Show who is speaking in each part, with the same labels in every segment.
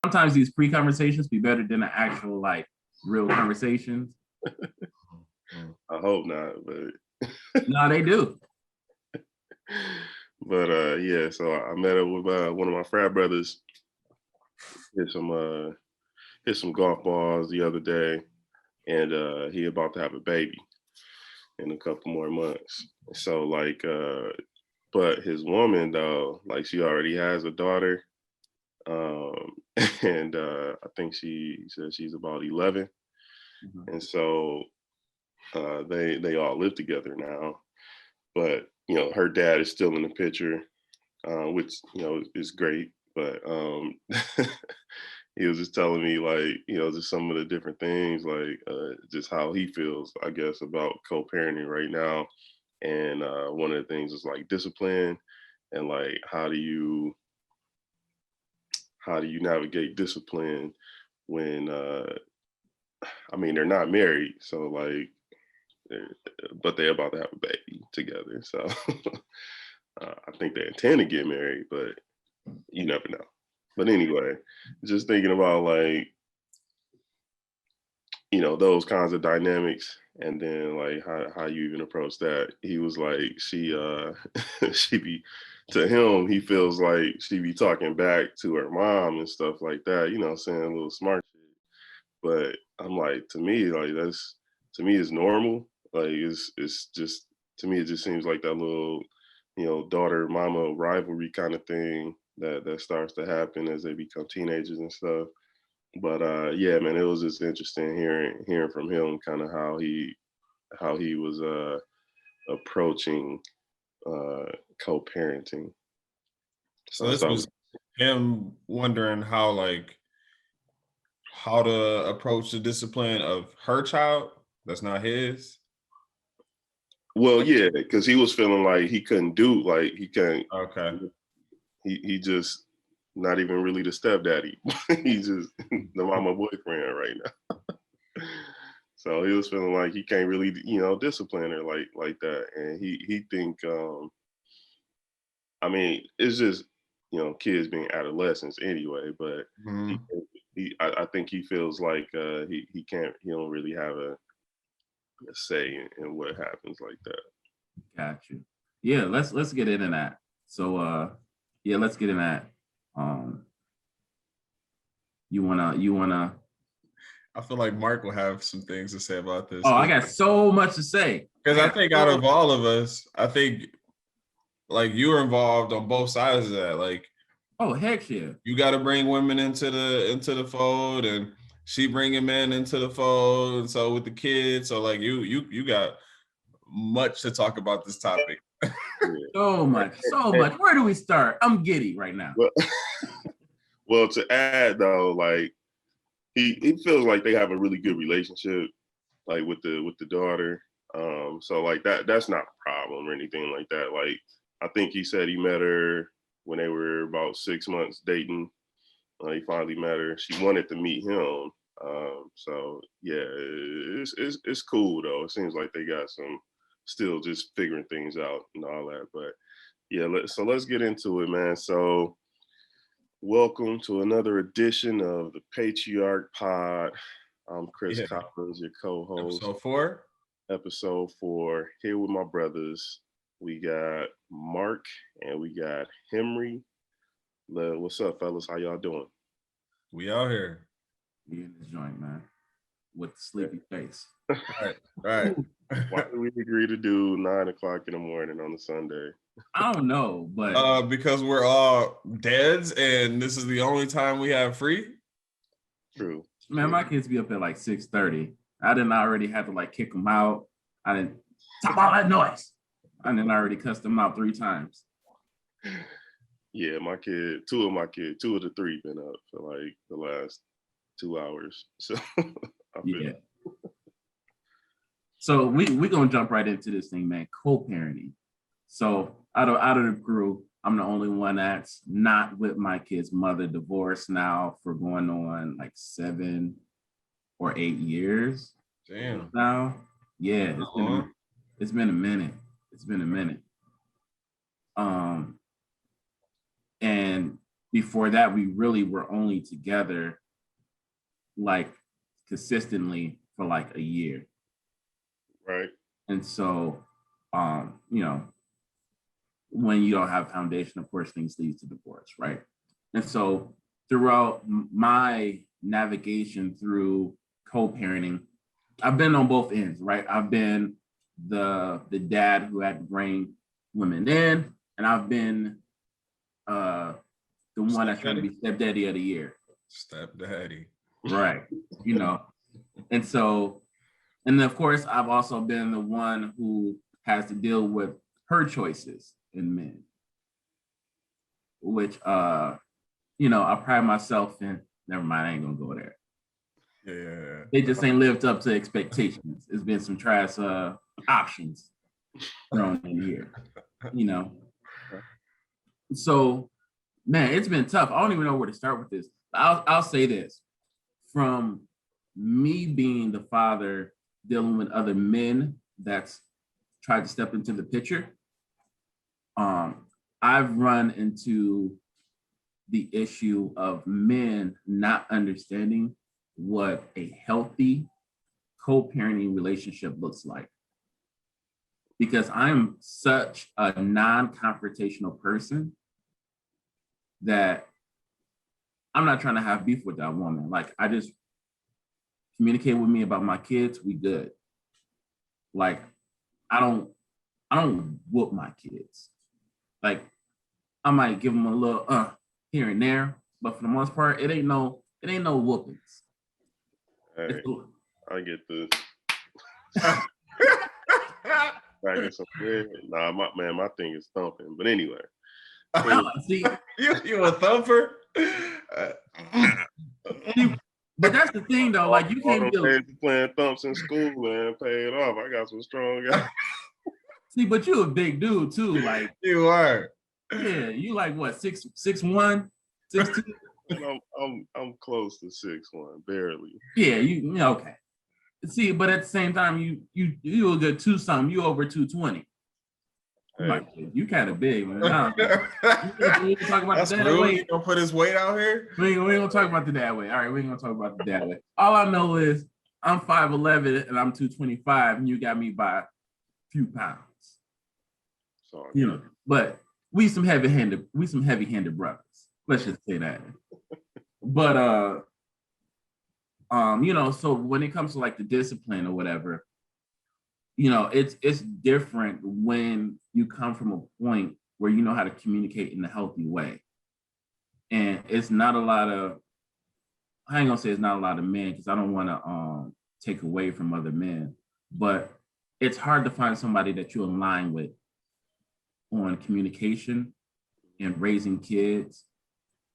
Speaker 1: sometimes these pre-conversations be better than the actual like real conversations.
Speaker 2: I hope not, but
Speaker 1: No, they do.
Speaker 2: but yeah, so I met up with one of my frat brothers. Hit some golf balls the other day, and he about to have a baby in a couple more months. So like, but his woman though, like she already has a daughter, um, and I think she says she's about 11, and so they all live together now. But her dad is still in the picture, which is great. But he was just telling me like just some of the different things, like just how he feels, I guess, about co-parenting right now. And one of the things is like discipline, and like how do you navigate discipline when I mean they're not married, so like but they're about to have a baby together. So I think they intend to get married, but you never know. But anyway, just thinking about like those kinds of dynamics, and then like how you even approach that. He was like she be to him, he feels like she be talking back to her mom and stuff like that, saying a little smart shit. But I'm like, to me, like that's to me is normal. Like it's just to me it just seems like that little, daughter mama rivalry kind of thing that starts to happen as they become teenagers and stuff. But yeah, man, it was just interesting hearing from him kind of how he was approaching uh co-parenting.
Speaker 3: So
Speaker 2: So I
Speaker 3: this
Speaker 2: thought,
Speaker 3: was him wondering how to approach the discipline of her child that's not his.
Speaker 2: well, yeah, because he was feeling like he couldn't do, like he can't.
Speaker 3: Okay.
Speaker 2: He just not even really the stepdaddy. He's just the mama boyfriend right now. So he was feeling like he can't really, discipline her like that, and he think, I mean, it's just kids being adolescents anyway. But he,
Speaker 3: Mhm.
Speaker 2: I think he feels like he don't really have a say in what happens like that.
Speaker 1: Got you. Yeah, let's get into that. So yeah, let's get in that. Um you wanna
Speaker 3: I feel like Mark will have some things to say about this.
Speaker 1: oh, I got so much to say.
Speaker 3: Because I think out of all of us, I think like you were involved on both sides of that. Like
Speaker 1: Oh, heck yeah.
Speaker 3: you got to bring women into the fold, and she bringing men into the fold. And so with the kids, so like you got much to talk about this topic.
Speaker 1: So much. Where do we start? I'm giddy right now.
Speaker 2: Well, well, to add though, like he feels like they have a really good relationship, like with the daughter. So like that's not a problem or anything like that. Like I think he said he met her when they were about 6 months dating. He finally met her. She wanted to meet him. So yeah, it's cool though. It seems like they got some still just figuring things out and all that. But yeah, so let's get into it, man. So welcome to another edition of the Patriarch Pod. I'm Chris
Speaker 3: Yeah.
Speaker 2: Collins, your co-host.
Speaker 3: Episode 4.
Speaker 2: Episode 4. Here with my brothers. We got Mark and we got Henry. What's up, fellas? How y'all doing?
Speaker 3: We out here.
Speaker 1: We in this joint, man. With the sleepy face.
Speaker 3: Right.
Speaker 2: Why did we agree to do 9:00 in the morning on a Sunday?
Speaker 1: I don't know, but
Speaker 3: Because we're all dads and this is the only time we have free.
Speaker 2: True.
Speaker 1: man, my kids be up at like 6:30. I didn't already have to like kick them out. I didn't stop all that noise. I didn't already cuss them out 3 times.
Speaker 2: Yeah, two of the three been up for like the last 2 hours. So I feel
Speaker 1: Yeah. So we gonna jump right into this thing, man. Co-parenting. So out of the group, I'm the only one that's not with my kid's mother. Divorced now for going on like 7 or 8 years.
Speaker 3: Damn.
Speaker 1: Now, yeah, it's been a minute. It's been a minute. And before that, we really were only together like consistently for like a year.
Speaker 2: Right.
Speaker 1: And so, you know, when you don't have foundation, of course, things lead to divorce, right? And so throughout my navigation through co-parenting, I've been on both ends, right? I've been the dad who had to bring women in, and I've been the one that's trying to be stepdaddy of the year.
Speaker 3: Stepdaddy.
Speaker 1: Right. You know, and so, and of course, I've also been the one who has to deal with her choices in men, which, you know, I pride myself in. Never mind, I ain't gonna go there.
Speaker 3: Yeah.
Speaker 1: They just ain't lived up to expectations. There's been some trash options thrown in here, you know. So, man, it's been tough. I don't even know where to start with this. I'll say this. From me being the father dealing with other men that's tried to step into the picture, I've run into the issue of men not understanding what a healthy co-parenting relationship looks like. Because I'm such a non-confrontational person that I'm not trying to have beef with that woman. Like, I just communicate with me about my kids, we good. Like, I don't whoop my kids. Like, I might give them a little here and there, but for the most part, it ain't no whoopings.
Speaker 2: Hey, I get this. I get some weird. Nah, my thing is thumping. But anyway.
Speaker 1: See,
Speaker 3: you a thumper?
Speaker 1: But that's the thing, though. Like, you can't be
Speaker 2: playing thumps in school, man. Pay it off. I got some strong guys.
Speaker 1: See, but you a big dude too. Like,
Speaker 3: you are.
Speaker 1: Yeah, you like what, 6'1", 6'2"?
Speaker 2: I'm close to 6'1", barely.
Speaker 1: Yeah, you okay. See, but at the same time, you a good 2-something. You over 220.
Speaker 2: Hey.
Speaker 1: You kind of big, man. We ain't talk about
Speaker 3: That's
Speaker 1: the dad
Speaker 3: rude.
Speaker 1: weight.
Speaker 3: You gonna put his weight out here?
Speaker 1: We ain't gonna talk about the dad weight. All right, we ain't gonna talk about the dad weight. All I know is I'm 5'11" and I'm 225, and you got me by a few pounds.
Speaker 2: Sorry.
Speaker 1: You know, but we some heavy-handed brothers. Let's just say that. But you know, so when it comes to like the discipline or whatever, you know, it's different when you come from a point where you know how to communicate in a healthy way. And it's not a lot of, I ain't gonna say it's not a lot of men, because I don't want to take away from other men, but it's hard to find somebody that you align with on communication and raising kids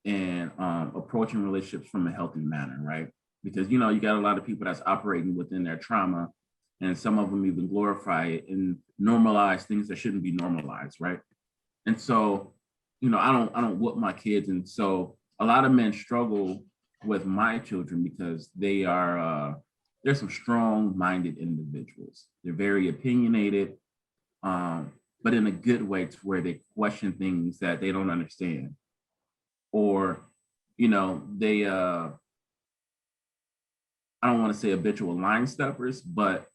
Speaker 1: and approaching relationships from a healthy manner, right? Because, you know, you got a lot of people that's operating within their trauma, and some of them even glorify it and normalize things that shouldn't be normalized, right? And so, you know, I don't whoop my kids. And so a lot of men struggle with my children because they are, they're some strong-minded individuals. They're very opinionated, but in a good way, to where they question things that they don't understand. Or, you know, they, I don't want to say habitual line steppers, but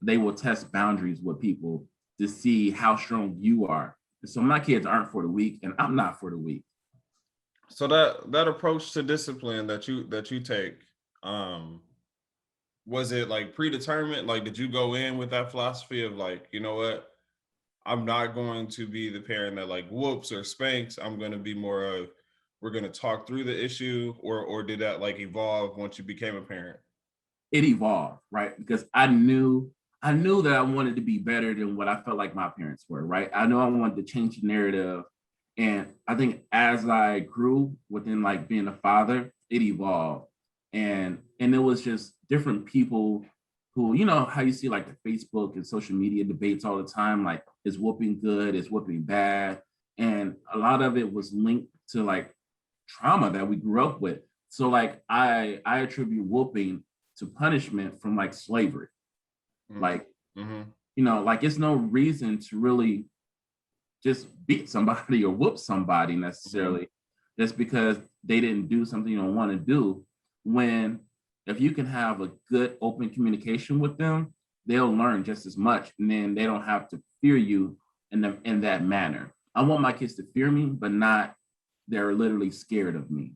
Speaker 1: they will test boundaries with people to see how strong you are. So my kids aren't for the weak, and I'm not for the weak.
Speaker 3: So that approach to discipline that you take, was it like predetermined? Like, did you go in with that philosophy of like, you know what, I'm not going to be the parent that like whoops or spanks. I'm going to be more of, we're going to talk through the issue, or did that like evolve once you became a parent?
Speaker 1: It evolved, right? Because I knew that I wanted to be better than what I felt like my parents were, right? I know I wanted to change the narrative. And I think as I grew within like being a father, it evolved. And it was just different people who, you know, how you see like the Facebook and social media debates all the time, like, is whooping good, is whooping bad? And a lot of it was linked to like trauma that we grew up with. So like I attribute whooping to punishment from like slavery. Mm-hmm. Like, you know, like it's no reason to really just beat somebody or whoop somebody necessarily. just because they didn't do something you don't want to do. When if you can have a good open communication with them, they'll learn just as much, and then they don't have to fear you in that manner. I want my kids to fear me, but not they're literally scared of me,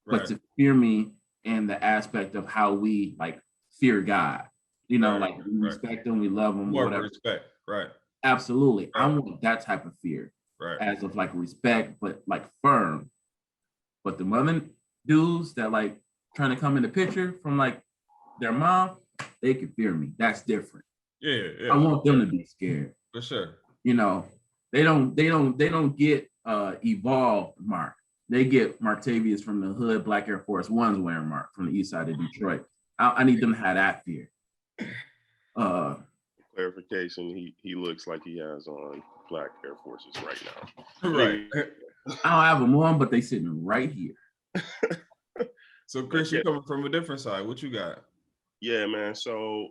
Speaker 1: but
Speaker 3: Right.
Speaker 1: to fear me in the aspect of how we like fear God. You know,
Speaker 3: Right.
Speaker 1: like we
Speaker 3: Right.
Speaker 1: respect him, we love him,
Speaker 3: More of a
Speaker 1: whatever.
Speaker 3: respect. Right.
Speaker 1: Absolutely. I
Speaker 3: Right.
Speaker 1: want that type of fear
Speaker 3: Right.
Speaker 1: as of like respect, but like firm. But the other dudes that like trying to come in the picture from like their mom, they can fear me. That's different.
Speaker 3: Yeah. Yeah.
Speaker 1: I want them to be scared.
Speaker 3: For sure.
Speaker 1: You know, they don't get evolved Mark. They get Martavius from the hood, Black Air Force Ones wearing Mark from the east side of Detroit. I need them to have that fear.
Speaker 2: Clarification: he looks like he has on Black Air Forces right now.
Speaker 3: Right.
Speaker 1: I don't have them on, but they sitting right here.
Speaker 3: So Chris, you're coming from a different side. What you got?
Speaker 2: Yeah, man. So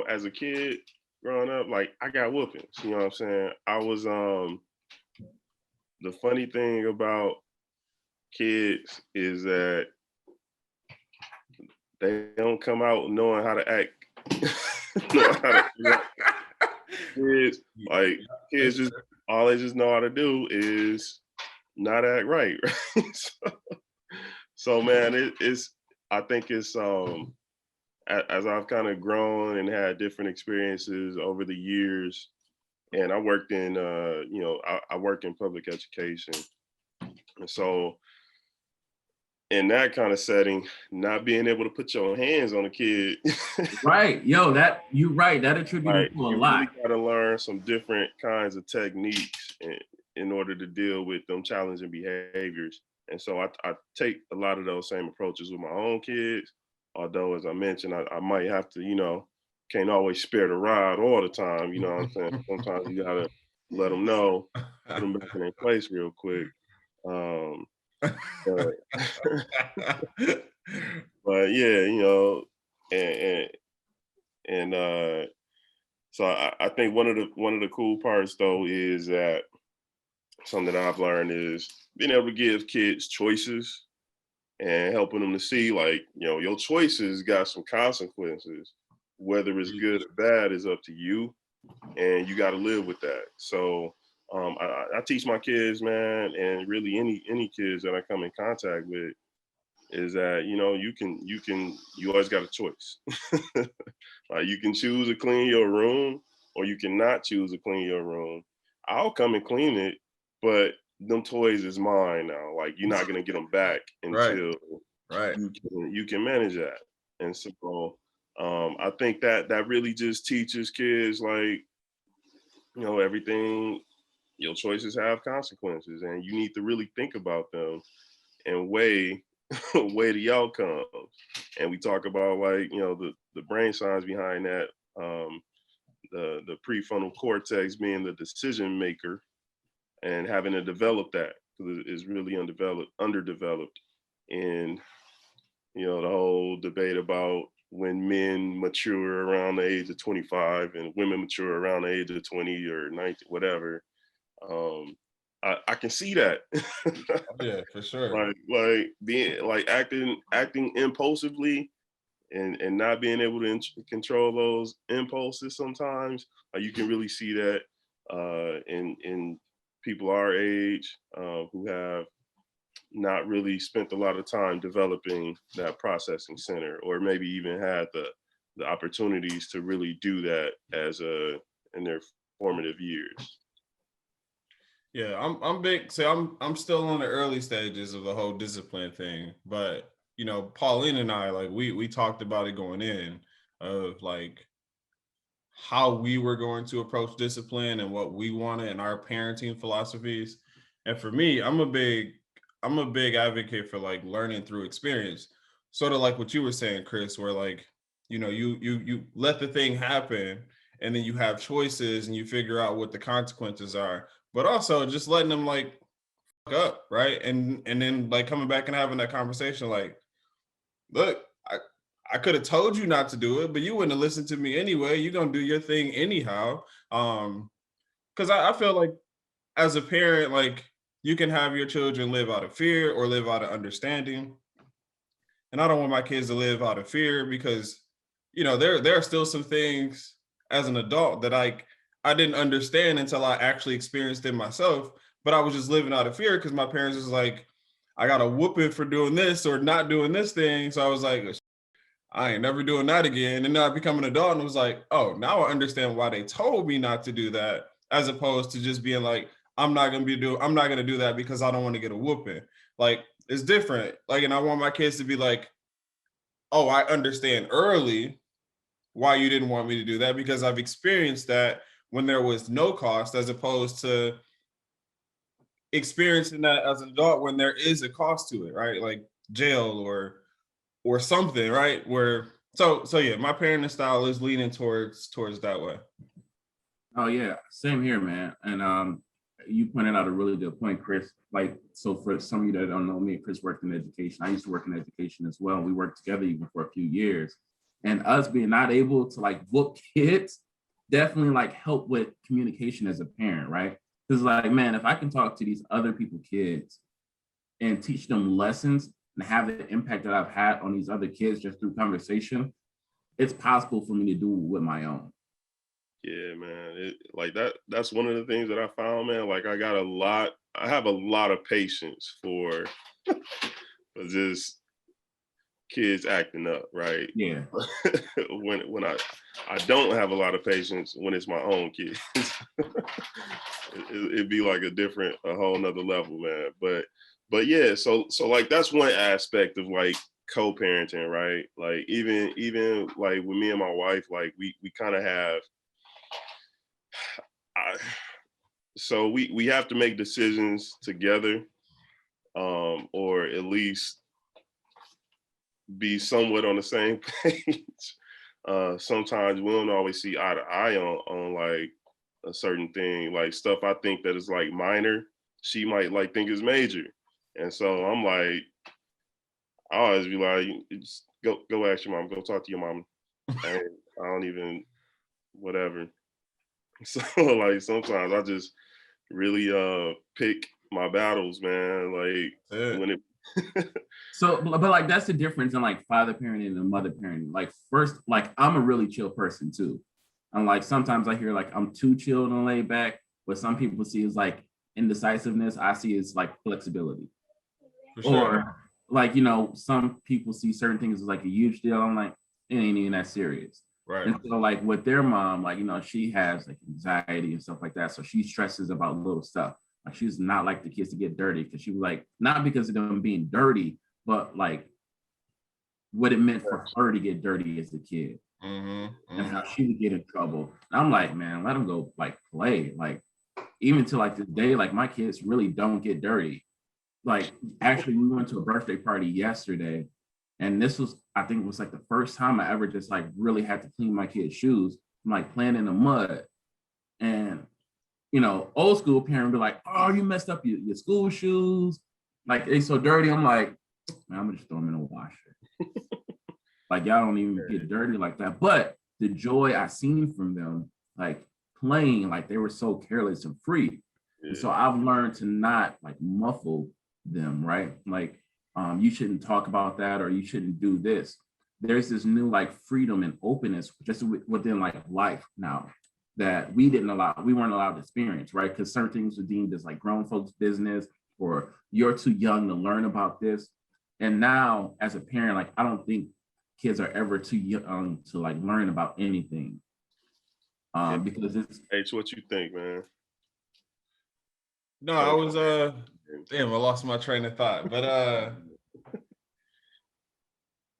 Speaker 2: as a kid growing up, like I got whoopings. You know what I'm saying? I was the funny thing about kids is that they don't come out knowing how to act. Kids, like kids just all they just know how to do is not act right. So man, it's I think it's as I've kind of grown and had different experiences over the years, and I worked in I work in public education, and so in that kind of setting, not being able to put your hands on a kid,
Speaker 1: Right, yo, that you right. That attributed to a
Speaker 2: you
Speaker 1: lot.
Speaker 2: really got to learn some different kinds of techniques in order to deal with them challenging behaviors. And so I take a lot of those same approaches with my own kids. Although, as I mentioned, I might have to, can't always spare the rod all the time. You know what I'm saying? Sometimes you got to let them know, put them back in their place real quick. But, but yeah, and so I think one of the cool parts though is that something that I've learned is being able to give kids choices and helping them to see like, your choices got some consequences. Whether it's good or bad is up to you, and you got to live with that. So I teach my kids, man, and really any kids that I come in contact with, is that you always got a choice. Like you can choose to clean your room, or you cannot choose to clean your room. I'll come and clean it, but them toys is mine now. Like you're not gonna get them back until
Speaker 3: Right.
Speaker 2: you can manage that. And so I think that really just teaches kids like, everything, your choices have consequences, and you need to really think about them and weigh the outcomes. And we talk about like, the brain science behind that, the prefrontal cortex being the decision maker and having to develop that, because it is really underdeveloped. And the whole debate about when men mature around the age of 25 and women mature around the age of 20 or 19, whatever. I can see that.
Speaker 3: Yeah, for sure.
Speaker 2: Like being like acting impulsively and not being able to control those impulses sometimes. You can really see that in people our age who have not really spent a lot of time developing that processing center, or maybe even had the opportunities to really do that in their formative years.
Speaker 3: Yeah, I'm big. So I'm still on the early stages of the whole discipline thing, but Pauline and I, like we talked about it going in, of like how we were going to approach discipline and what we wanted in our parenting philosophies. And for me, I'm a big advocate for like learning through experience. Sort of like what you were saying, Chris, where like, you let the thing happen, and then you have choices and you figure out what the consequences are. But also just letting them like fuck up, right? And then like coming back and having that conversation, like, look, I could have told you not to do it, but you wouldn't have listened to me anyway. You're gonna do your thing anyhow. Because I feel like as a parent, like you can have your children live out of fear or live out of understanding. And I don't want my kids to live out of fear because, there are still some things as an adult that I didn't understand until I actually experienced it myself. But I was just living out of fear because my parents was like, I got a whooping for doing this or not doing this thing. So I was like, I ain't never doing that again. And then I become an adult and was like, oh, now I understand why they told me not to do that, as opposed to just being like, I'm not gonna do that because I don't want to get a whooping. Like, it's different. Like, and I want my kids to be like, oh, I understand early why you didn't want me to do that because I've experienced that when there was no cost, as opposed to experiencing that as an adult when there is a cost to it, right? Like jail or something, right? Where so yeah, my parenting style is leaning towards that way.
Speaker 1: Oh yeah, same here, man. And you pointed out a really good point, Chris. Like, so for some of you that don't know, me and Chris worked in education. I used to work in education as well. We worked together even for a few years. And us being not able to like whoop kids definitely like help with communication as a parent, right? Because like, man, if I can talk to these other people kids and teach them lessons and have the impact that I've had on these other kids just through conversation, it's possible for me to do it with my own.
Speaker 2: Yeah, man. Like that's one of the things that I found, man. Like I have a lot of patience for just kids acting up, right?
Speaker 1: Yeah.
Speaker 2: when I don't have a lot of patience when it's my own kids. It'd be like a whole nother level, man. But yeah, so like that's one aspect of like co-parenting, right? Like even like with me and my wife, like we kind of have I, so we have to make decisions together, or at least be somewhat on the same page. Sometimes we don't always see eye to eye on like a certain thing, like stuff I think that is like minor, she might like think is major. And so I'm like, I always be like, just go ask your mom, go talk to your mom. And I don't even whatever. So like sometimes I just really pick my battles, man. Like when it
Speaker 1: So, but like that's the difference in like father parenting and mother parenting. Like first, like I'm a really chill person too. And like sometimes I hear like I'm too chill and laid back, but some people see as like indecisiveness. I see as like flexibility.
Speaker 3: For sure.
Speaker 1: Or like, some people see certain things as like a huge deal. I'm like, it ain't even that serious.
Speaker 3: Right.
Speaker 1: And so like with their mom, like, she has like anxiety and stuff like that. So she stresses about little stuff. Like she's not like the kids to get dirty because she was like, not because of them being dirty, but like what it meant for her to get dirty as a kid. And how she would get in trouble. And I'm like, man, let them go like play. Like even to like this day, like my kids really don't get dirty. Like actually we went to a birthday party yesterday, and this was, I think it was like the first time I ever just like really had to clean my kids' shoes. I'm like playing in the mud. And old school parent be like, oh, you messed up your school shoes. Like they so dirty. I'm like, man, I'm gonna just throw them in the washer. Like y'all don't even get dirty like that. But the joy I seen from them, like playing, like they were so careless and free. And so I've learned to not like muffle them, right? Like you shouldn't talk about that, or you shouldn't do this. There's this new like freedom and openness just within like life now that we weren't allowed to experience, right? Because certain things were deemed as like grown folks' business, or you're too young to learn about this. And now as a parent, like I don't think kids are ever too young to like learn about anything. Because it's
Speaker 2: H, what you think, man?
Speaker 3: No, I was damn, I lost my train of thought. But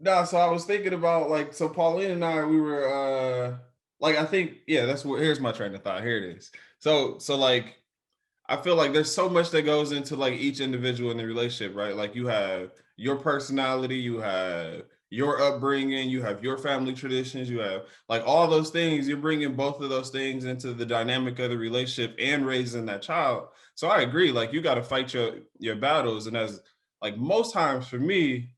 Speaker 3: no, so I was thinking about like, so Pauline and I, we were like, I think, yeah, that's what, here's my train of thought. Here it is. So like I feel like there's so much that goes into like each individual in the relationship, right? Like you have your personality, you have your upbringing, you have your family traditions, you have like all those things. You're bringing both of those things into the dynamic of the relationship and raising that child. So I agree, like you got to fight your battles. And as like most times for me,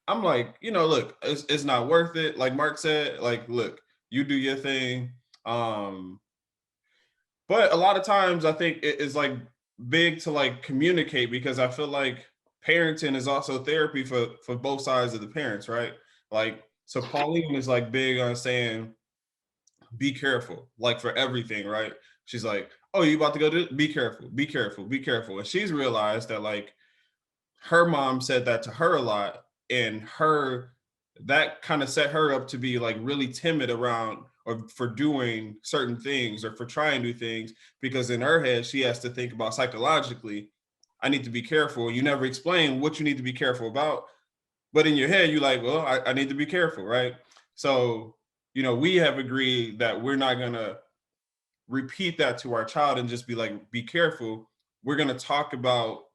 Speaker 3: I'm like, look, it's not worth it. Like Mark said, like, look, you do your thing. But a lot of times I think it's like big to like communicate, because I feel like parenting is also therapy for both sides of the parents, right? Like, so Pauline is like big on saying, be careful, like for everything, right? She's like, oh, you about to go to, be careful, be careful, be careful. And she's realized that like her mom said that to her a lot, and her, that kind of set her up to be like really timid around or for doing certain things or for trying new things, because in her head she has to think about psychologically, I need to be careful. You never explain what you need to be careful about, but in your head you're like, well, I need to be careful, right? So, you know, we have agreed that we're not going to repeat that to our child and just be like, be careful. We're going to talk about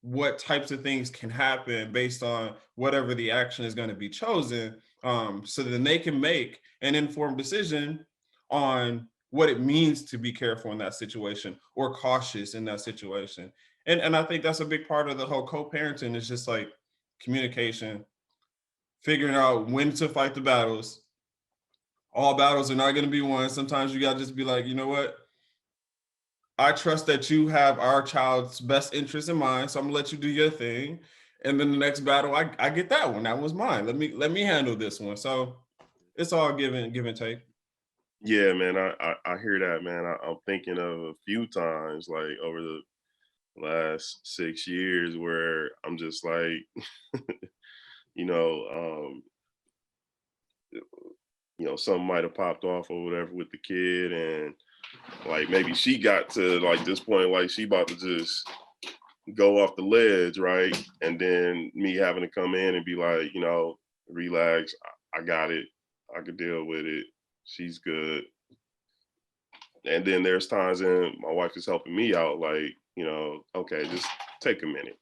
Speaker 3: what types of things can happen based on whatever the action is going to be chosen, so then they can make an informed decision on what it means to be careful in that situation or cautious in that situation. And I think that's a big part of the whole co-parenting is just like communication, figuring out when to fight the battles. All battles are not going to be won. Sometimes you got to just be like, you know what? I trust that you have our child's best interest in mind, so I'm gonna let you do your thing. And then the next battle, I get that one. That was mine. Let me handle this one. So it's all give and take.
Speaker 2: Yeah, man, I hear that, man. I'm thinking of a few times, like over the last 6 years, where I'm just like, you know, something might have popped off or whatever with the kid, and like maybe she got to like this point, like she about to just go off the ledge, right? And then me having to come in and be like, relax, I got it, I could deal with it, she's good. And then there's times when my wife is helping me out, like, okay, just take a minute.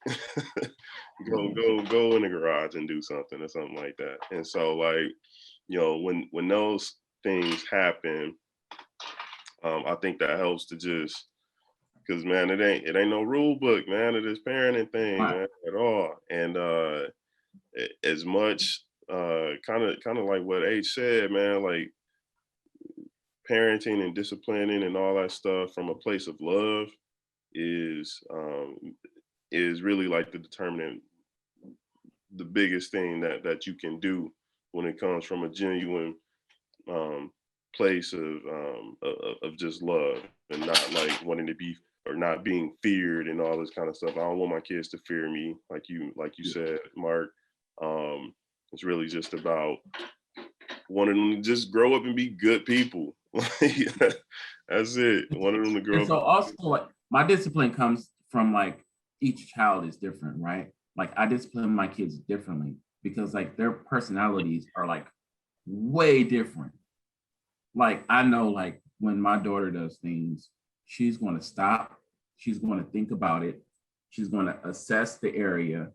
Speaker 2: go in the garage and do something or something like that. And so like, when those things happen, I think that helps to just, because man, it ain't no rule book, man, of this parenting thing,
Speaker 1: Right.
Speaker 2: man, at all. And as much kind of like what H said, man, like parenting and disciplining and all that stuff from a place of love is really like the biggest thing that you can do when it comes from a genuine place of just love, and not like wanting to be or not being feared and all this kind of stuff. I don't want my kids to fear me, like you said, Mark. It's really just about wanting them to just grow up and be good people. That's it. Wanting them to grow
Speaker 1: And
Speaker 2: up.
Speaker 1: so also like my discipline comes from like each child is different, right? Like I discipline my kids differently because like their personalities are like way different. Like I know like when my daughter does things, she's going to stop, she's going to think about it, she's going to assess the area,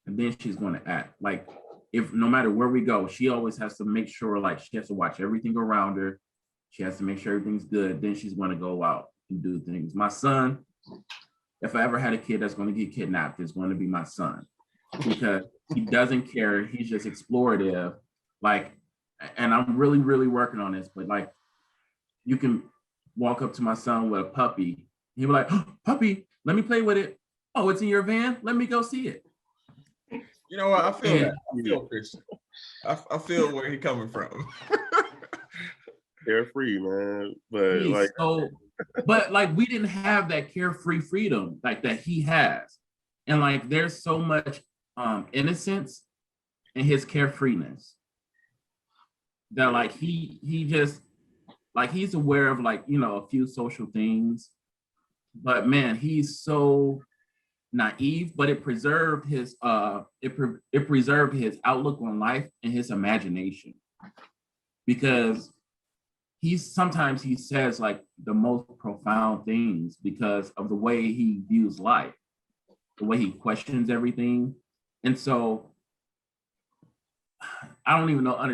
Speaker 1: and then she's going to act. Like if no matter where we go, she always has to make sure like she has to watch everything around her. She has to make sure everything's good. Then she's going to go out and do things. My son, if I ever had a kid that's going to get kidnapped, it's going to be my son because he doesn't care. He's just explorative. Like, and I'm really, really working on this, but like, you can walk up to my son with a puppy. He'll be like, oh, puppy, let me play with it. Oh, it's in your van? Let me go see it.
Speaker 3: You know what? I feel
Speaker 1: Yeah.
Speaker 3: that. I feel Christian. I feel where he's coming from.
Speaker 2: Carefree, man. But
Speaker 1: He's
Speaker 2: like,
Speaker 1: so, but like we didn't have that carefree freedom like that he has. And like there's so much innocence in his carefreeness that like he just like he's aware of like a few social things, but man, he's so naive, but it preserved his it preserved his outlook on life and his imagination, because sometimes he says like the most profound things because of the way he views life, the way he questions everything. And so I don't even know how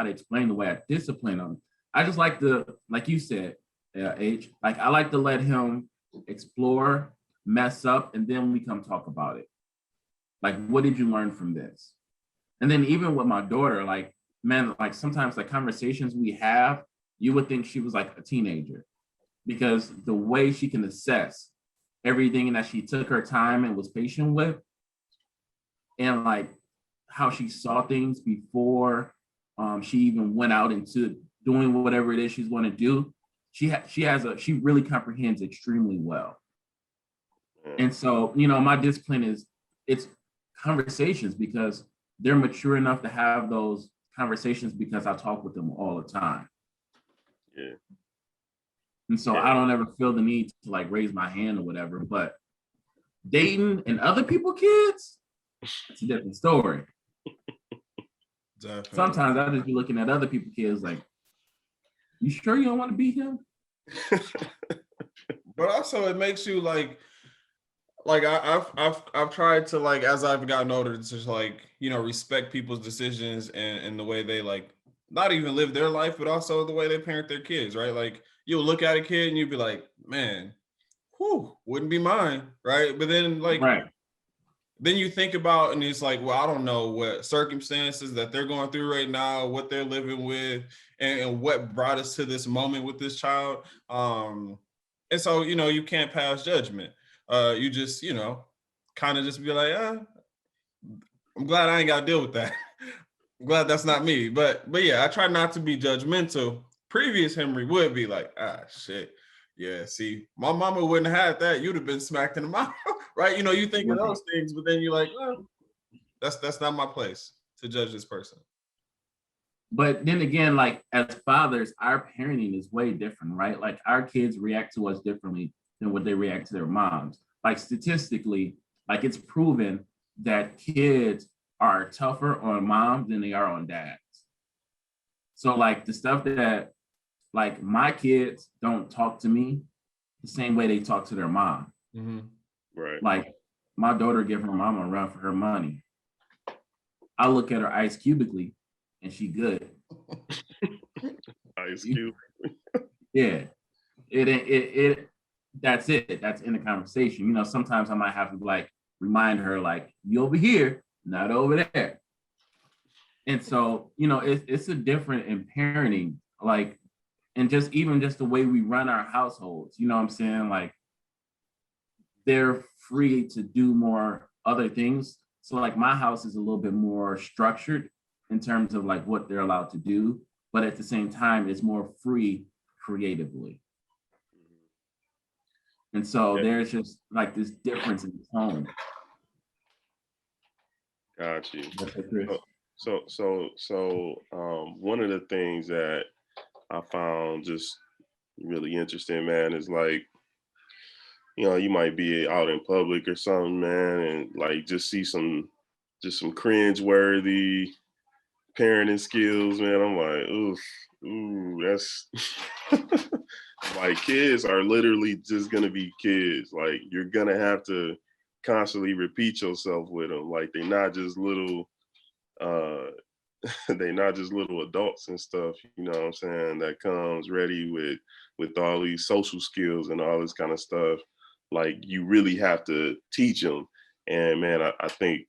Speaker 1: to explain the way I discipline him. I just like to, like you said, H, like I like to let him explore, mess up, and then we come talk about it. Like, what did you learn from this? And then even with my daughter, like, man, like sometimes the conversations we have, you would think she was like a teenager because the way she can assess everything that she took her time and was patient with, and like how she saw things before she even went out into doing whatever it is she's going to do. She really comprehends extremely well. And so, you know, my discipline is it's conversations, because they're mature enough to have those conversations because I talk with them all the time.
Speaker 2: Yeah.
Speaker 1: And so I don't ever feel the need to like raise my hand or whatever. But dating and other people kids, it's a different story.
Speaker 3: Definitely.
Speaker 1: Sometimes I just be looking at other people kids like, you sure you don't want to be him?
Speaker 3: But also it makes you like I've tried to, like, as I've gotten older, to just like, you know, respect people's decisions and the way they like not even live their life, but also the way they parent their kids, right? Like you'll look at a kid and you'll be like, man, whew, wouldn't be mine, right? But then like
Speaker 1: Right.
Speaker 3: then you think about, and it's like, well, I don't know what circumstances that they're going through right now, what they're living with, and what brought us to this moment with this child. And so, you know, you can't pass judgment. You just, you know, kind of just be like, I'm glad I ain't got to deal with that. I'm glad that's not me. But yeah, I try not to be judgmental. Previous Henry would be like, shit. Yeah, see, my mama wouldn't have had that. You'd have been smacked in the mouth, right? You know, you think of those things, but then you're like, that's not my place to judge this person.
Speaker 1: But then again, like as fathers, our parenting is way different, right? Like our kids react to us differently than what they react to their moms. Like statistically, like it's proven that kids are tougher on moms than they are on dads. So like the stuff that like my kids don't talk to me the same way they talk to their mom.
Speaker 3: Mm-hmm.
Speaker 2: Right.
Speaker 1: Like my daughter give her mom a run for her money. I look at her ice cubically and she good.
Speaker 2: Ice Cube.
Speaker 1: Yeah. It that's it. That's in the conversation. You know, sometimes I might have to like remind her, like, you over here, not over there. And so, you know, it's a different in parenting, like, and just even just the way we run our households, you know what I'm saying? Like they're free to do more other things. So like my house is a little bit more structured in terms of like what they're allowed to do, but at the same time, it's more free creatively. And so there's just like this difference in tone.
Speaker 2: Got you. So one of the things that I found just really interesting, man, is like, you know, you might be out in public or something, man, and like just see some cringe-worthy parenting skills, man. I'm like, ooh, that's like kids are literally just gonna be kids. Like you're gonna have to constantly repeat yourself with them. Like they're not just little they not just little adults and stuff, you know what I'm saying, that comes ready with all these social skills and all this kind of stuff. Like you really have to teach them. And man, I think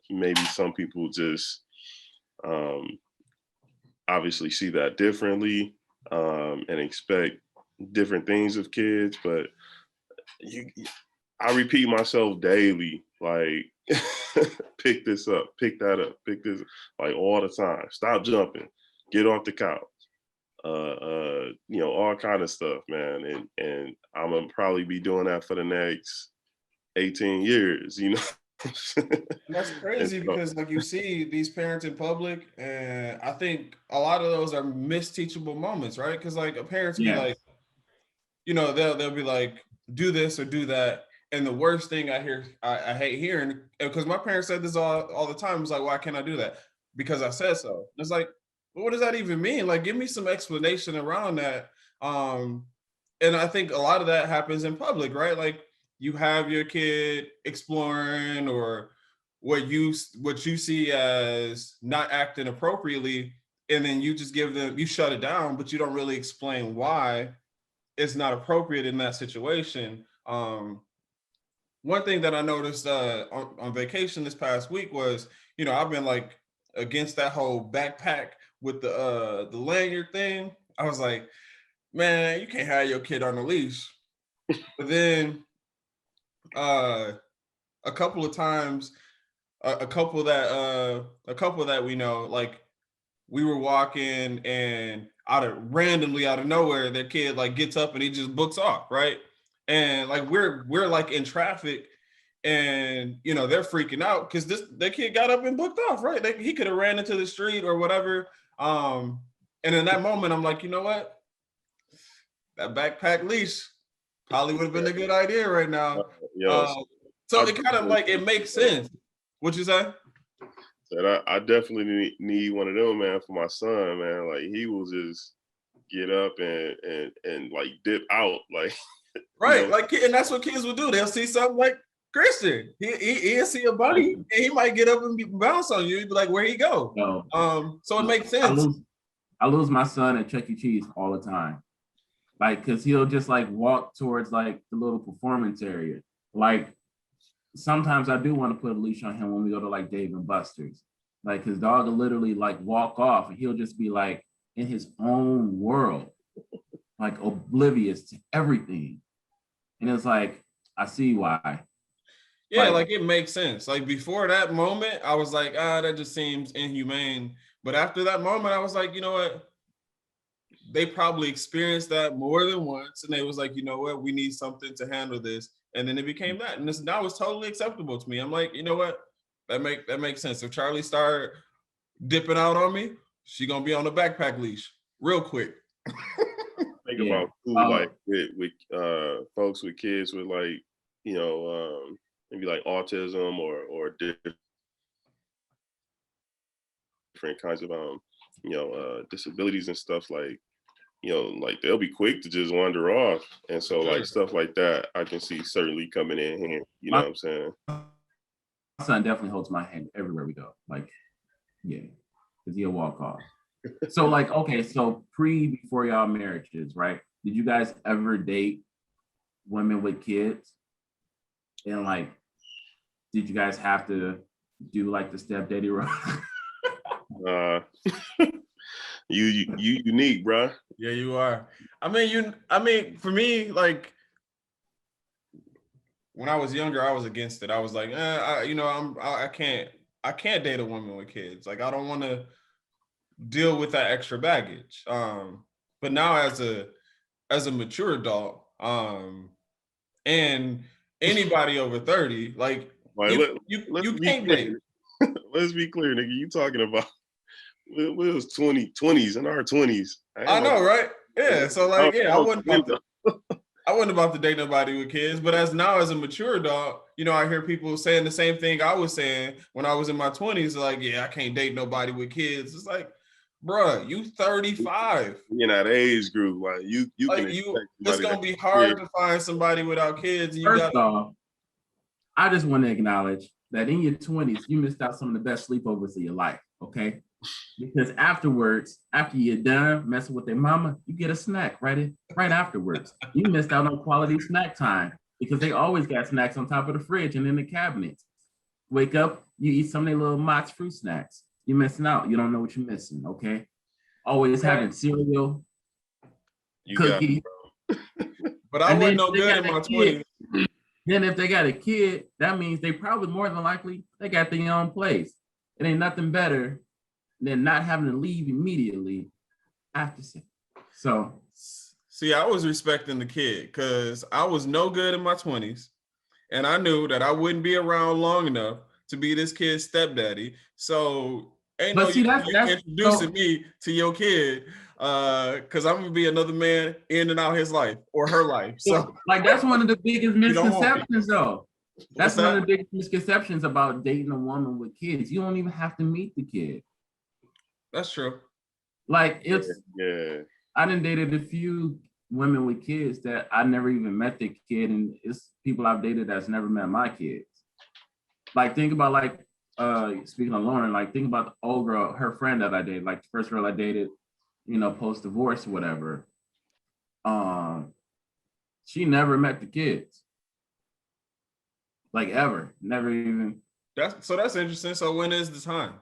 Speaker 2: maybe some people just obviously see that differently and expect different things of kids, but I repeat myself daily, like pick this up, pick that up, pick this, like all the time. Stop jumping, get off the couch. You know, all kind of stuff, man. And I'm gonna probably be doing that for the next 18 years, you know.
Speaker 3: That's crazy because like you see these parents in public, and I think a lot of those are misteachable moments, right? Because like a parents be like, you know, they'll be like, do this or do that. And the worst thing I hear, I hate hearing, because my parents said this all the time. It's like, why can't I do that? Because I said so. It's like, well, what does that even mean? Like, give me some explanation around that. And I think a lot of that happens in public, right? Like you have your kid exploring or what you see as not acting appropriately, and then you just you shut it down, but you don't really explain why it's not appropriate in that situation. One thing that I noticed on vacation this past week was, you know, I've been like against that whole backpack with the lanyard thing. I was like, man, you can't have your kid on a leash. But then a couple of times, a couple that we know, like we were walking and randomly out of nowhere, their kid like gets up and he just books off, right? And like we're like in traffic, and you know they're freaking out because their kid got up and booked off, right? He could have ran into the street or whatever. And in that moment, I'm like, you know what? That backpack leash probably would have been a good idea right now.
Speaker 2: Yo,
Speaker 3: So it kind of like it makes sense. What you say?
Speaker 2: Said I definitely need one of them, man, for my son, man. Like he will just get up and like dip out, like
Speaker 3: Right,
Speaker 2: you know?
Speaker 3: like, and that's what kids will do. They'll see something like Christian. He'll see a bunny, and he might get up and bounce on you. You'd be like, "Where he go?"
Speaker 1: No,
Speaker 3: So it makes sense.
Speaker 1: I lose my son at Chuck E. Cheese all the time. Like, cause he'll just like walk towards like the little performance area. Like sometimes I do want to put a leash on him when we go to like Dave and Buster's. Like his dog will literally like walk off and he'll just be like in his own world, like oblivious to everything. And it's like, I see why.
Speaker 3: Yeah, like it makes sense. Like before that moment, I was like, that just seems inhumane. But after that moment, I was like, you know what? They probably experienced that more than once, and they was like, you know what? We need something to handle this, and then it became that, and now it's totally acceptable to me. I'm like, you know what? That makes sense. If Charlie started dipping out on me, she gonna be on the backpack leash real quick.
Speaker 2: Think about too, like with folks with kids with like, you know, maybe like autism or different kinds of you know, disabilities and stuff, like, you know, like they'll be quick to just wander off. And so like stuff like that, I can see certainly coming in hand. You know what I'm saying?
Speaker 1: My son definitely holds my hand everywhere we go. Like, yeah, because he'll walk off. So like, okay, so before y'all marriages, right? Did you guys ever date women with kids? And like, did you guys have to do like the stepdaddy role?
Speaker 2: You unique, bro.
Speaker 3: Yeah, you are. I mean, for me, like when I was younger, I was against it. I was like, I can't date a woman with kids. Like, I don't want to deal with that extra baggage. But now as a mature adult, and anybody over 30, like you can't date.
Speaker 2: Let's be clear, nigga. You talking about we was 20s in our 20s.
Speaker 3: I know, right? Yeah. So like, yeah, I wasn't about to date nobody with kids. But as a mature adult, you know, I hear people saying the same thing I was saying when I was in my 20s. Like, yeah, I can't date nobody with kids. It's like, bruh, you 35.
Speaker 2: In that age group, like you
Speaker 3: like
Speaker 2: can.
Speaker 3: It's gonna be hard to find somebody without kids.
Speaker 1: First off, I just want to acknowledge that in your 20s, you missed out some of the best sleepovers of your life. Okay. Because afterwards, after you're done messing with their mama, you get a snack right afterwards. You missed out on quality snack time because they always got snacks on top of the fridge and in the cabinets. Wake up, you eat some of their little Mott's fruit snacks. You're missing out. You don't know what you're missing, okay? Always having cereal, cookies.
Speaker 3: But I wasn't no good in my 20s.
Speaker 1: Then if they got a kid, that means they probably more than likely, they got their own place. It ain't nothing better than not having to leave immediately after sex. So,
Speaker 3: see, I was respecting the kid because I was no good in my 20s, and I knew that I wouldn't be around long enough to be this kid's stepdaddy. So, ain't no you introducing me to your kid because I'm gonna be another man in and out his life or her life. So,
Speaker 1: like, that's one of the biggest misconceptions, though. That's one of the biggest misconceptions about dating a woman with kids. You don't even have to meet the kid.
Speaker 3: That's true.
Speaker 1: Like I done dated a few women with kids that I never even met the kid, and it's people I've dated that's never met my kids. Like think about like speaking of Lauren, like think about the old girl, her friend that I dated, like the first girl I dated, you know, post divorce or whatever. She never met the kids. Like ever, never even.
Speaker 3: That's interesting. So when is the time?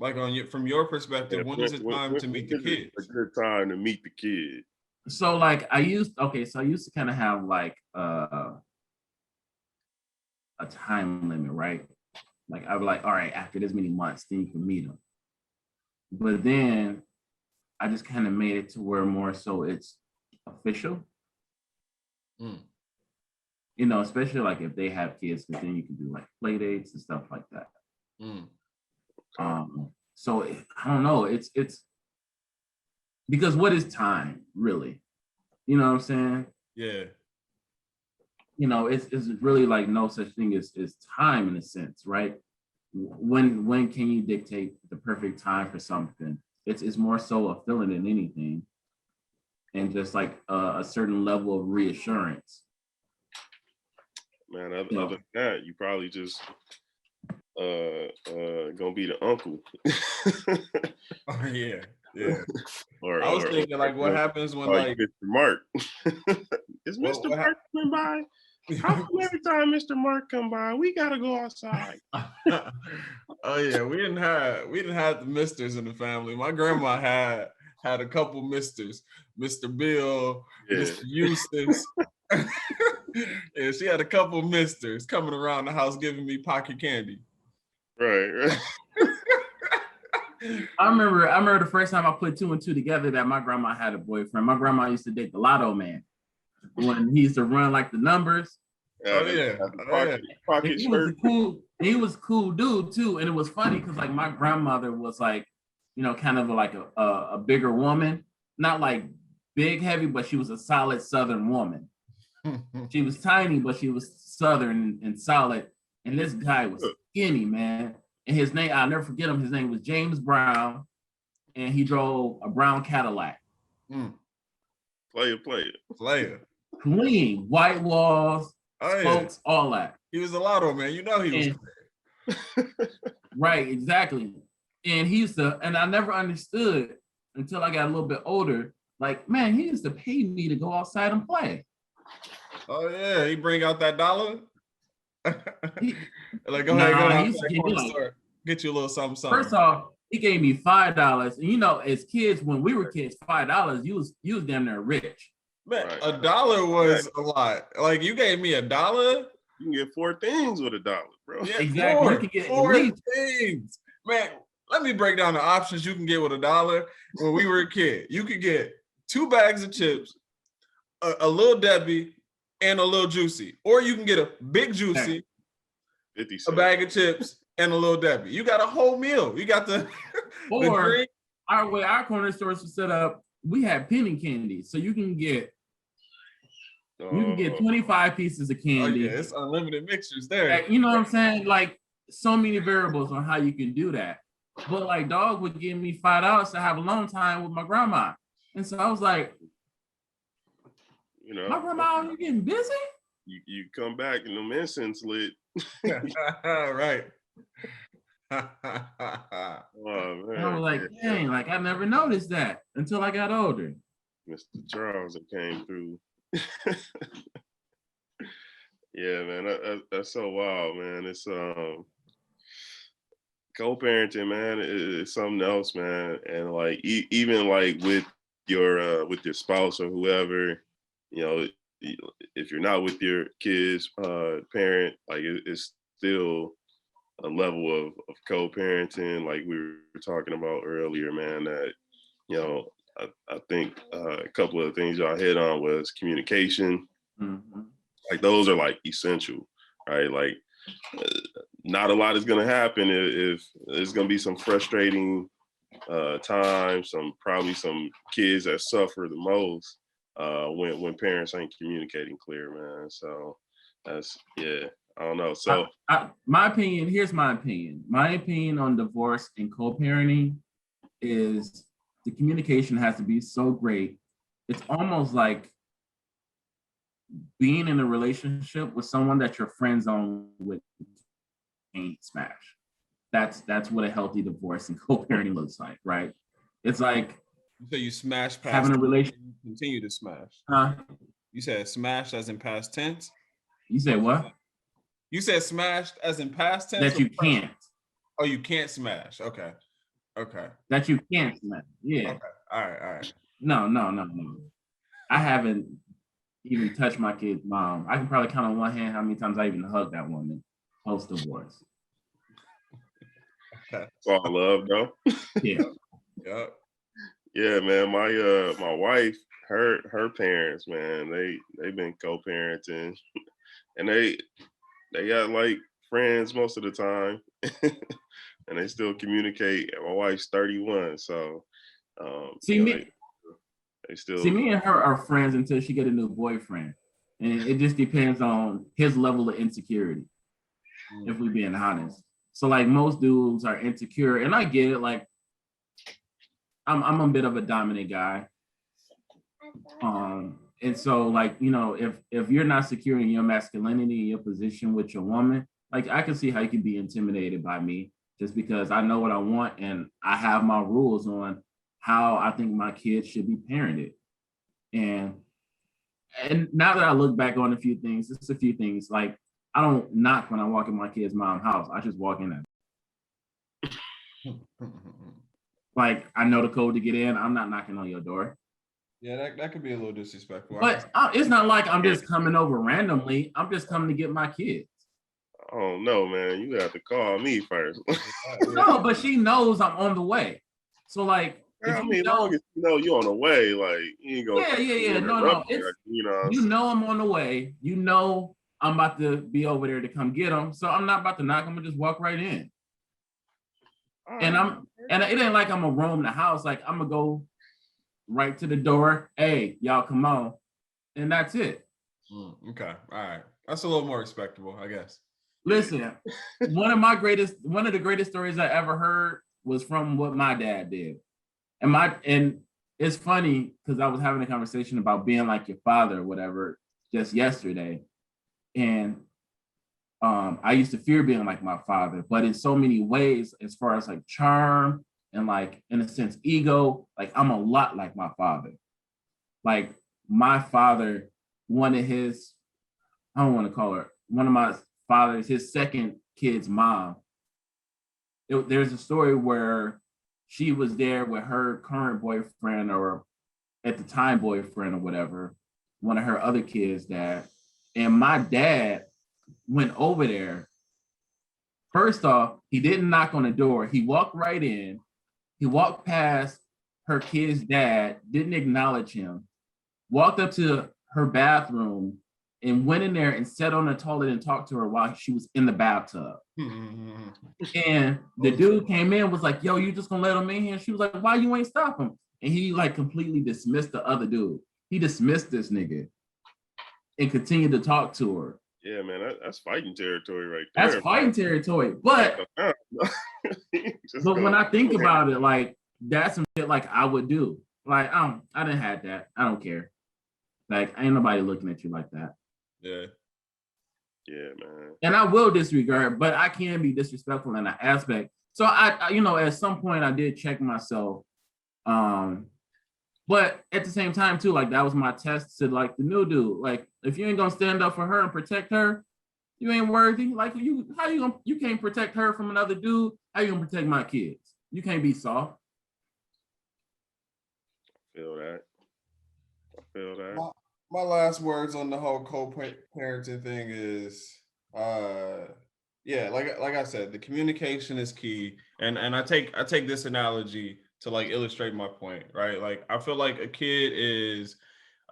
Speaker 3: Like from your perspective, when is it time to meet the kids?
Speaker 2: A good time to meet the kid.
Speaker 1: So like I used to kind of have like a time limit, right? Like I was like, all right, after this many months, then you can meet them. But then I just kind of made it to where more so it's official.
Speaker 3: Mm.
Speaker 1: You know, especially like if they have kids, because then you can do like play dates and stuff like that.
Speaker 3: Mm.
Speaker 1: So I don't know. It's because what is time really? You know what I'm saying?
Speaker 3: Yeah.
Speaker 1: You know, it's really like no such thing as time in a sense, right? When can you dictate the perfect time for something? It's more so a feeling than anything, and just like a certain level of reassurance.
Speaker 2: Man, other
Speaker 1: You know,
Speaker 2: than that, you probably just gonna be the uncle.
Speaker 3: Oh yeah. Yeah.
Speaker 2: or
Speaker 3: I was thinking like what happens when like
Speaker 2: Mr. Mark. Is
Speaker 3: what,
Speaker 2: Mr. Mark coming by? How come every time Mr. Mark come by, we gotta go outside?
Speaker 3: Oh yeah, we didn't have the misters in the family. My grandma had a couple misters, Mr. Bill,
Speaker 2: Yeah.
Speaker 3: Mr. Eustace. Yeah, she had a couple misters coming around the house giving me pocket candy.
Speaker 2: Right.
Speaker 1: I remember the first time I put two and two together that my grandma had a boyfriend. My grandma used to date the Lotto man when he used to run like the numbers.
Speaker 3: Oh yeah.
Speaker 2: Pocket
Speaker 1: He was
Speaker 2: shirt.
Speaker 1: a cool dude too. And it was funny because like my grandmother was like, you know, kind of like a bigger woman, not like big heavy, but she was a solid Southern woman. She was tiny, but she was Southern and solid. And this guy was skinny, man. And his name, I'll never forget him. His name was James Brown, and he drove a brown Cadillac.
Speaker 2: Player.
Speaker 1: Clean, white walls,
Speaker 3: Oh,
Speaker 1: spokes, all that.
Speaker 3: He was a Lotto man. You know he was.
Speaker 1: Right, exactly. And he used to, and I never understood until I got a little bit older. Like, man, he used to pay me to go outside and play.
Speaker 3: Oh yeah, he bring out that dollar. Like, go
Speaker 1: Nah,
Speaker 3: ahead,
Speaker 1: he used to give me like,
Speaker 3: store, get you a little something.
Speaker 1: first off, he gave me $5. And you know, as kids, when we were kids, $5, you was damn near rich.
Speaker 3: Man, right. $1 was a lot. Like you gave me $1.
Speaker 2: You can get 4 things with $1, bro.
Speaker 1: Yeah, exactly. You can get
Speaker 3: four things. Man, let me break down the options you can get with $1 when we were a kid. You could get 2 bags of chips, a little Debbie, and a little Juicy. Or you can get a big Juicy,
Speaker 2: 50
Speaker 3: a bag of chips, and a little Debbie. You got a whole meal. You got the
Speaker 1: or
Speaker 3: drink.
Speaker 1: Our way our corner stores were set up, we had penny candy. So you can get 25 pieces of candy.
Speaker 3: Oh yeah, it's unlimited mixtures there.
Speaker 1: You know what I'm saying? Like so many variables on how you can do that. But like dog would give me $5 to have alone time with my grandma. And so I was like,
Speaker 2: you know,
Speaker 1: my grandma, you getting busy?
Speaker 2: You come back and the incense lit.
Speaker 3: Right.
Speaker 2: Oh, man.
Speaker 1: And I was like, dang, like I never noticed that until I got older.
Speaker 2: Mr. Charles that came through. Yeah, man, that's so wild, man. It's co-parenting, man. It's something else, man. And like even like with your spouse or whoever, you know, if you're not with your kids, parent, like it's still a level of co-parenting, like we were talking about earlier, man. That you know, I think a couple of things y'all hit on was communication.
Speaker 1: Mm-hmm.
Speaker 2: Like those are like essential, right? Like not a lot is gonna happen if there's gonna be some frustrating times, probably some kids that suffer the most when parents ain't communicating clear, man. So that's I don't know. So
Speaker 1: my opinion, here's my opinion. My opinion on divorce and co-parenting is the communication has to be so great. It's almost like being in a relationship with someone that you're friends on with ain't smash. That's what a healthy divorce and co-parenting looks like, right? It's like
Speaker 3: so you smash past
Speaker 1: having a relationship,
Speaker 3: continue to smash. You said smash as in past tense.
Speaker 1: You said what?
Speaker 3: You said smashed as in past tense.
Speaker 1: That you can't.
Speaker 3: Oh, you can't smash. Okay.
Speaker 1: That you can't smash. Yeah.
Speaker 3: Okay. All right.
Speaker 1: No. I haven't even touch my kid's mom. I can probably count on one hand how many times I even hugged that woman post divorce.
Speaker 3: Okay.
Speaker 2: It's all love though.
Speaker 1: Yeah.
Speaker 3: Yeah.
Speaker 2: Yeah, man. My wife, her parents, man, they've been co-parenting, and they got like friends most of the time, and they still communicate. And my wife's 31, so
Speaker 1: See
Speaker 2: you know
Speaker 1: me,
Speaker 2: they
Speaker 1: see
Speaker 2: still.
Speaker 1: me and her are friends until she get a new boyfriend, and it just depends on his level of insecurity. If we being honest, so like most dudes are insecure, and I get it. Like I'm a bit of a dominant guy, and so like if you're not secure in your masculinity and your position with your woman, like I can see how you can be intimidated by me just because I know what I want and I have my rules on how I think my kids should be parented. And now that I look back on a few things, it's a few things like I don't knock when I walk in my kid's mom's house. I just walk in there. Like I know the code to get in. I'm not knocking on your door.
Speaker 3: Yeah, that could be a little disrespectful.
Speaker 1: But it's not like I'm just coming over randomly. I'm just coming to get my kids.
Speaker 2: Oh no, man, you have to call me first.
Speaker 1: No, but she knows I'm on the way. So like, if
Speaker 2: I
Speaker 1: you
Speaker 2: mean, long as you know you're on the way, like you ain't gonna.
Speaker 1: yeah. No. It's you know I'm on the way. You know I'm about to be over there to come get them. So I'm not about to knock. I'm gonna just walk right in. And it ain't like I'm gonna roam the house. Like I'm gonna go right to the door. Hey, y'all, come on, and that's it.
Speaker 3: Okay, all right, that's a little more respectable, I guess.
Speaker 1: Listen, one of the greatest stories I ever heard was from what my dad did, and it's funny because I was having a conversation about being like your father or whatever just yesterday, and I used to fear being like my father, but in so many ways, as far as like charm and like in a sense ego, like I'm a lot like my father. Like my father, one of his, I don't want to call her, one of my father's, his second kid's mom. There's a story where she was there with her current boyfriend or at the time boyfriend or whatever, one of her other kids' dad, and my dad went over there. First off, he didn't knock on the door. He walked right in. He walked past her kid's dad, didn't acknowledge him, walked up to her bathroom and went in there and sat on the toilet and talked to her while she was in the bathtub. And the dude came in, was like, yo, you just gonna let him in here? She was like, why you ain't stop him? And he like completely dismissed the other dude. He dismissed this nigga and continued to talk to her.
Speaker 2: Yeah, man, that's fighting territory right there.
Speaker 1: That's fighting territory. But when I think about it, like that's some shit like I would do. Like, I didn't have that. I don't care. Like, ain't nobody looking at you like that.
Speaker 3: Yeah.
Speaker 2: Yeah, man.
Speaker 1: And I will disregard, but I can be disrespectful in that aspect. So I at some point I did check myself. But at the same time too, like that was my test to like the new dude. Like, if you ain't gonna stand up for her and protect her, you ain't worthy. Like you can't protect her from another dude. How you gonna protect my kids? You can't be soft.
Speaker 2: I feel that.
Speaker 3: My last words on the whole co-parenting thing is yeah, like I said, the communication is key. And I take this analogy to like illustrate my point, right? Like I feel like a kid is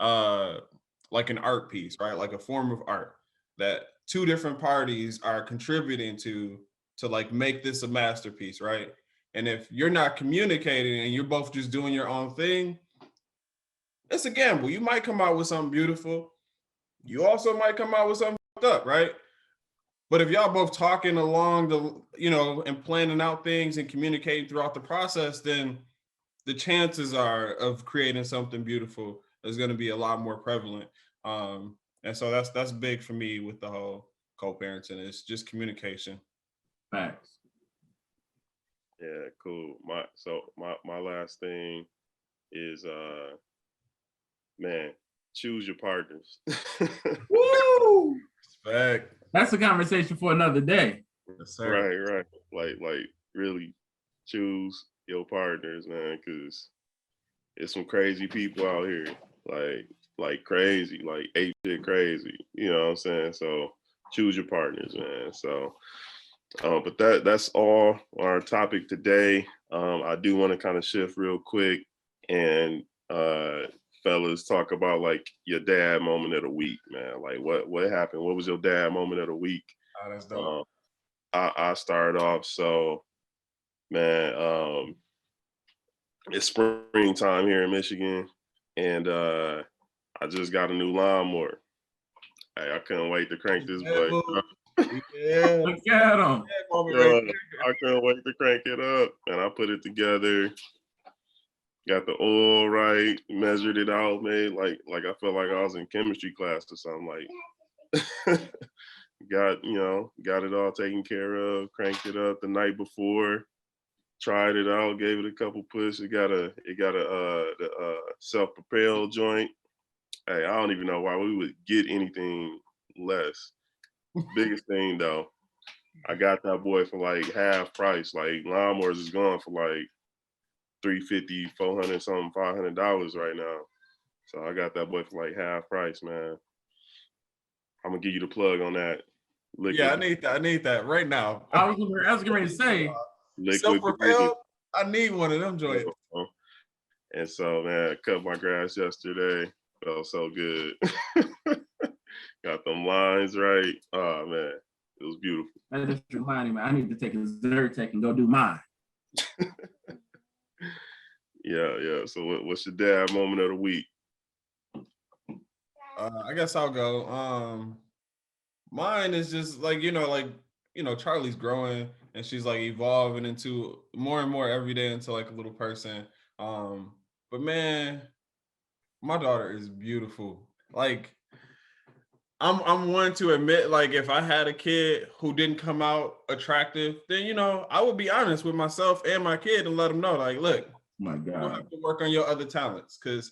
Speaker 3: like an art piece, right? Like a form of art that two different parties are contributing to like make this a masterpiece, right? And if you're not communicating and you're both just doing your own thing, it's a gamble. You might come out with something beautiful. You also might come out with something fucked up, right? But if y'all both talking along the, and planning out things and communicating throughout the process, then the chances are of creating something beautiful is going to be a lot more prevalent. And so that's big for me with the whole co-parenting. It's just communication.
Speaker 1: Facts.
Speaker 2: Yeah, cool. My last thing is man, choose your partners.
Speaker 3: Woo! Respect.
Speaker 1: That's a conversation for another day.
Speaker 3: Yes, sir.
Speaker 2: Right. Like really choose your partners, man, because there's some crazy people out here. Like like crazy, like ape shit crazy. You know what I'm saying? So choose your partners, man. So, but that's all our topic today. I do want to kind of shift real quick and fellas talk about like your dad moment of the week, man. Like what happened? What was your dad moment of the week?
Speaker 3: Oh, that's dope.
Speaker 2: I started off. So man, it's springtime here in Michigan, and I just got a new lawnmower. Hey, I couldn't wait to crank this
Speaker 3: Yeah,
Speaker 2: boy.
Speaker 3: yeah,
Speaker 1: Look at him.
Speaker 3: moment right
Speaker 2: I couldn't wait to crank it up, and I put it together. Got the oil right, measured it out, made like I felt like I was in chemistry class or something. Like got it all taken care of, cranked it up the night before, tried it out, gave it a couple push. It got a the self-propel joint. Hey, I don't even know why we would get anything less. Biggest thing though, I got that boy for like half price. Like lawnmowers is going for like $350, $400 something, $500 right now. So I got that boy for like half price, man. I'm gonna give you the plug on that. Liquid,
Speaker 3: Yeah, I need that right now.
Speaker 1: I was getting ready to say,
Speaker 2: liquid
Speaker 3: Self-propelled. I need one of them joints.
Speaker 2: And so, man, I cut my grass yesterday. Felt so good. Got them lines right. Oh man, it was beautiful.
Speaker 1: that just reminded me, I need to take a Zyrtec and go do mine.
Speaker 2: Yeah. So what's your dad moment of the week?
Speaker 3: I guess I'll go. Mine is just like Charlie's growing and she's like evolving into more and more every day into like a little person. But man, my daughter is beautiful. Like I'm one to admit, like if I had a kid who didn't come out attractive, then I would be honest with myself and my kid and let them know, like, look,
Speaker 1: My
Speaker 3: you
Speaker 1: God.
Speaker 3: have to work on your other talents because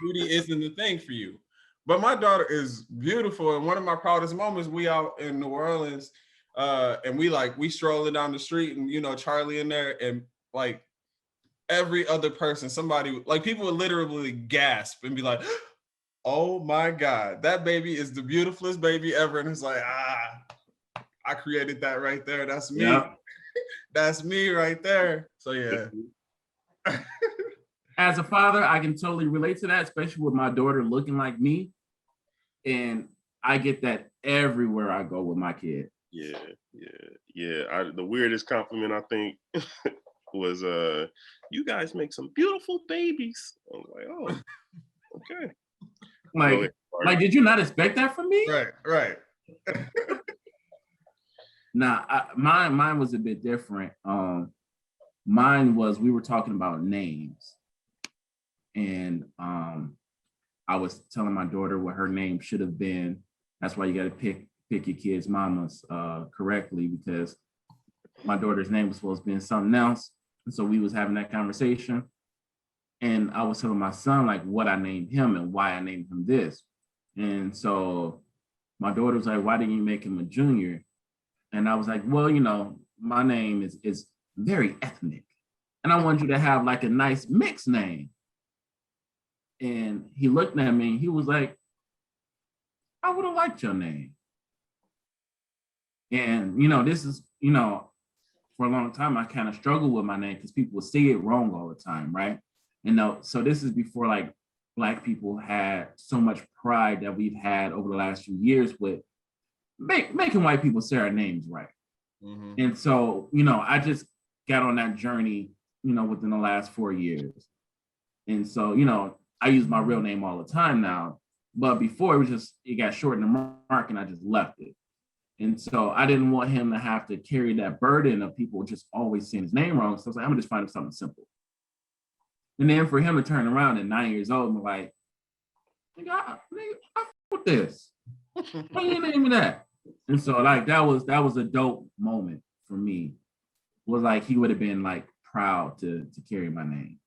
Speaker 3: beauty isn't the thing for you. But my daughter is beautiful, and one of my proudest moments, we out in New Orleans, and we strolling down the street, and Charlie in there, and like every other person, somebody like people would literally gasp and be like, "Oh my God, that baby is the beautifulest baby ever!" And it's like, I created that right there. That's me.
Speaker 1: Yeah.
Speaker 3: That's me right there. So yeah.
Speaker 1: As a father, I can totally relate to that, especially with my daughter looking like me. And I get that everywhere I go with my kid.
Speaker 2: Yeah. The weirdest compliment I think was you guys make some beautiful babies. I was like, oh, okay.
Speaker 1: Like, did you not expect that from me?
Speaker 3: Right.
Speaker 1: Nah, mine was a bit different. Mine was, we were talking about names, and I was telling my daughter what her name should have been. That's why you got to pick your kids' mamas correctly, because my daughter's name was supposed to be something else. And so we was having that conversation, and I was telling my son like what I named him and why I named him this. And so my daughter was like, "Why didn't you make him a junior?" And I was like, "Well, my name is very ethnic, and I want you to have like a nice mixed name." And he looked at me and he was like, "I would have liked your name." And this is, for a long time I kind of struggled with my name because people would say it wrong all the time, right? So this is before like Black people had so much pride that we've had over the last few years with making white people say our names right.
Speaker 3: Mm-hmm.
Speaker 1: And so, I just got on that journey, within the last 4 years. And so, I use my real name all the time now, but before it got shortened to Mark, and I just left it. And so I didn't want him to have to carry that burden of people just always saying his name wrong. So I was like, I'm gonna just find him something simple. And then for him to turn around at 9 years old and be like, I with this. Why you name me that? And so like that was a dope moment for me. Was like he would have been like proud to carry my name.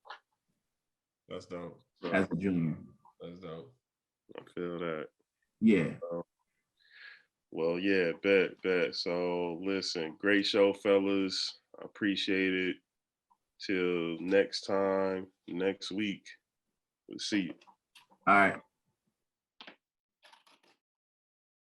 Speaker 3: That's dope.
Speaker 1: As a junior.
Speaker 3: That's dope.
Speaker 2: I feel that.
Speaker 1: Yeah.
Speaker 2: Well, yeah, bet. So listen, great show, fellas. I appreciate it. Till next time, next week. We'll see you.
Speaker 1: All right.